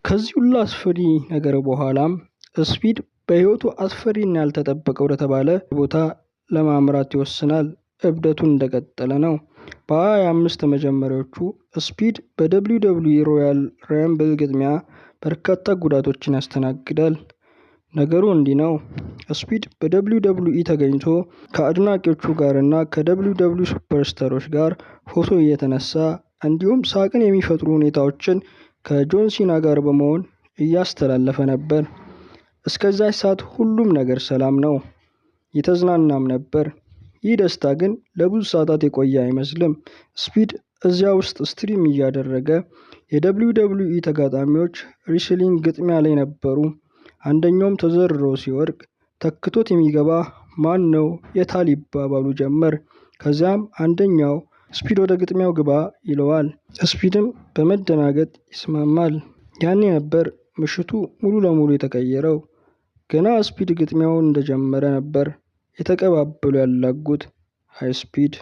ከዚህ ሁሉ አስፈሪ ነገር በኋላም ስፒድ በህይወቱ አስፈሪና ያልተጠበቀ ወደ ተባለ ቦታ ለማምራት ይወስናል። እብደቱ እንደቀጠለ ነው። በ25 መጀመሪያዎቹ ስፒድ በWWE ሮያል ራምብል ግጥሚያ በርካታ ጉዳቶችን ያስተናግዳል። ነገሩ እንዲህ ነው። ስፒድ በWWE ተገኝቶ ከአድናቂዎቹ ጋርና ከWWE ሱፐርስታሮች ጋር ፎቶ እየተነሳ እንዲሁም ሳቅን የሚፈጥሩ ሁኔታዎችን ከጆን ሲና ጋር በመሆን እያስተላለፈ ነበር። እስከዛች ሰዓት ሁሉም ነገር ሰላም ነው፣ የተዝናናም ነበር። ይህ ደስታ ግን ለብዙ ሰዓታት የቆየ አይመስልም። ስፒድ እዚያ ውስጥ ስትሪም እያደረገ የWWE ተጋጣሚዎች ሪስሊንግ ግጥሚያ ላይ ነበሩ። አንደኛውም ተዘርሮ ሲወድቅ ተክቶት የሚገባ ማን ነው የታል ይባባሉ ጀመር። ከዚያም አንደኛው ስፒድ ወደ ግጥሚያው ግባ ይለዋል። ስፒድም በመደናገጥ ይስማማል። ያኔ ነበር ምሽቱ ሙሉ ለሙሉ የተቀየረው። ገና ስፒድ ግጥሚያውን እንደጀመረ ነበር የተቀባበሉ ያላጉት። ሃይ ስፒድ